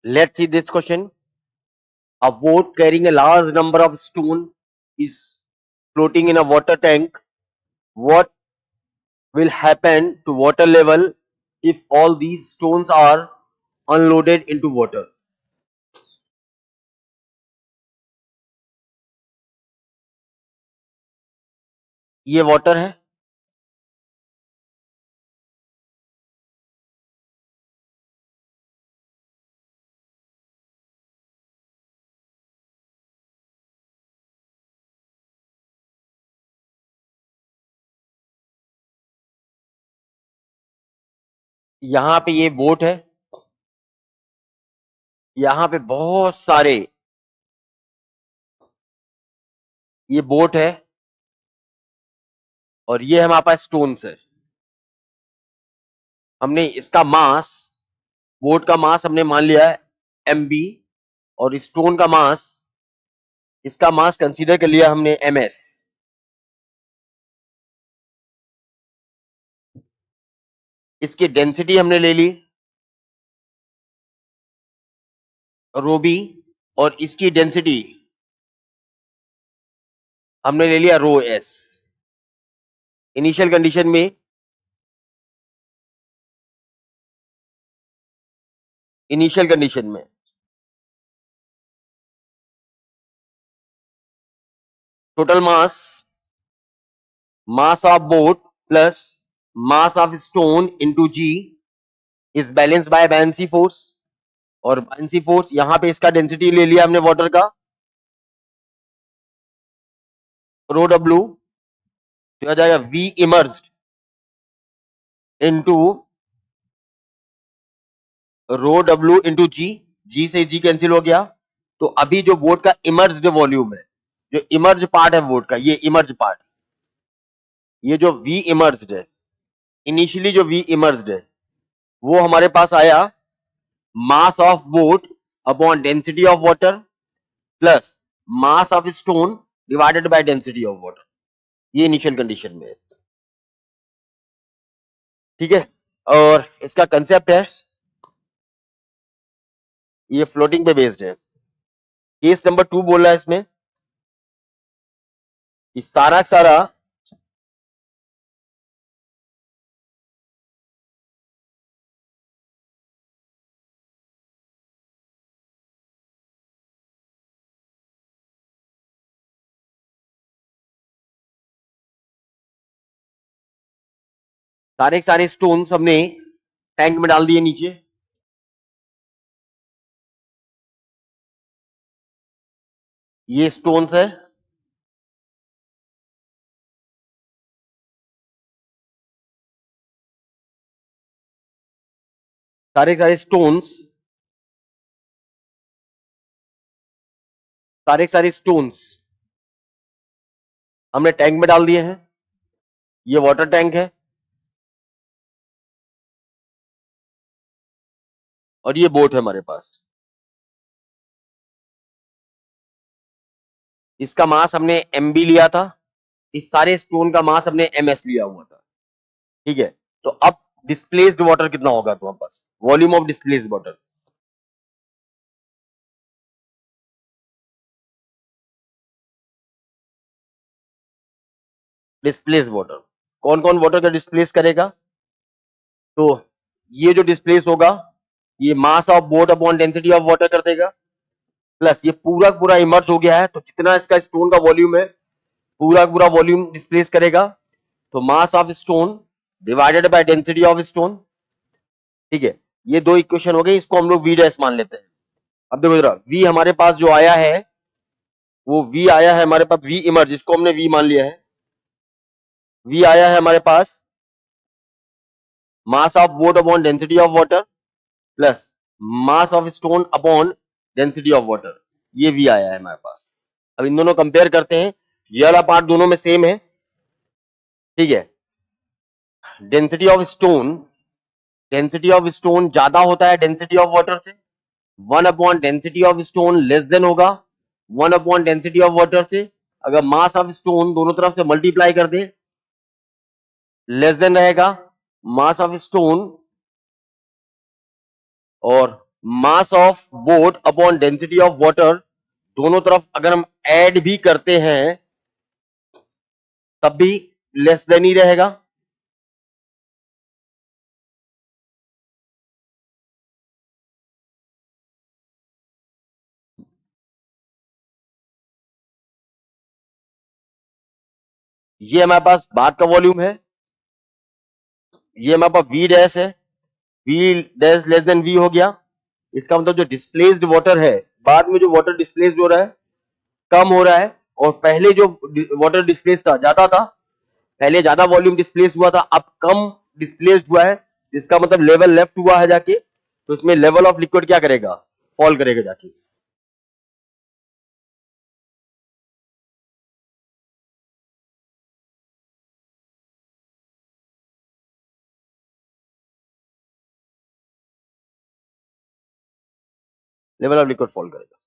Let's see this question. A boat carrying a large number of stone is floating in a water tank. What will happen to water level if all these stones are unloaded into water? ये water है, यहाँ पे ये boat है, यहाँ पे बहुत सारे ये बोट है और ये हमारे पास स्टोन्स है। हमने इसका मास, बोट का मास हमने मान लिया है mb और स्टोन का मास, इसका मास कंसीडर कर लिया हमने ms। इसकी डेंसिटी हमने ले ली ρb और इसकी डेंसिटी हमने ले लिया ρs। इनिशियल कंडीशन में total mass of boat plus mass of stone into g is balance by buoyancy force, और बायनेंसी फोर्स यहां पे इसका डेंसिटी ले लिया हमने वाटर का रो w, तो आ जाएगा v इमर्ज्ड इनटू रो w इनटू g से g कैंसिल हो गया। तो अभी जो बोट का इमर्ज्ड वॉल्यूम है, जो इमर्ज पार्ट है बोट का, ये इमर्ज पार्ट, ये जो v इमर्ज्ड है, इनिशियली जो v इमर्ज्ड है वो हमारे पास आया मास of boat upon density of water plus mass of stone divided by density of water. ये इनिशियल कंडीशन में है, ठीक है। और इसका कंसेप्ट है, ये फ्लोटिंग पे बेस्ड है। केस नंबर 2 बोल रहा है इसमें कि सारा सारे स्टोन्स हमने टैंक में डाल दिए नीचे। ये स्टोन्स है, सारे स्टोन्स हमने टैंक में डाल दिए हैं। ये वाटर टैंक है और ये बोट है हमारे पास। इसका मास हमने mb लिया था, इस सारे स्टोन का मास हमने ms लिया हुआ था, ठीक है। तो अब डिस्प्लेस्ड वाटर कितना होगा तुम्हारे पास, volume of displaced water, displace water, कौन कौन वाटर का डिस्प्लेस करेगा? तो ये जो डिस्प्लेस होगा ये मास of boat upon density of water कर देगा, प्लस ये पूरा इमर्ज हो गया है, तो जितना इसका स्टोन का वॉल्यूम है पूरा वॉल्यूम डिस्प्लेस करेगा, तो मास of stone divided by density of stone, ठीक है। ये दो इक्वेशन हो गई, इसको हम लोग v डैश मान लेते हैं। अब देखो जरा, v हमारे पास जो आया है वो v आया है हमारे पास v इमर्ज, इसको हमने v मान लिया है। v आया है हमारे पास mass of boat upon density of water plus mass of stone upon density of water, ये v आया है हमारे पास। अब इन दोनों कंपेयर करते हैं, ये वाला पार्ट दोनों में सेम है, ठीक है। डेंसिटी ऑफ स्टोन ज्यादा होता है डेंसिटी ऑफ वाटर से, 1 upon density of stone less than होगा 1 अपॉन डेंसिटी ऑफ वाटर से। अगर मास ऑफ स्टोन दोनों तरफ से मल्टीप्लाई कर दे, लेस देन रहेगा मास ऑफ स्टोन और मास of boat upon density of water, दोनों तरफ अगर हम ऐड भी करते हैं तब भी लेस देन ही रहेगा। ये हमारे पास बाद का वॉल्यूम है, ये हमारे पास वी डैश है, V dash less than V हो गया। इसका मतलब जो डिस्प्लेस्ड वाटर है, बाद में जो वाटर डिस्प्लेस्ड हो रहा है कम हो रहा है, और पहले जो वाटर डिस्प्लेस था ज्यादा था, पहले ज्यादा वॉल्यूम डिस्प्लेस हुआ था, अब कम डिस्प्लेस्ड हुआ है, जिसका मतलब लेवल लेफ्ट हुआ है जाके, तो इसमें लेवल ऑफ लिक्विड क्या करेगा, फॉल करेगा जाके। लेवल ऑफ लिक्विड फॉल करेगा।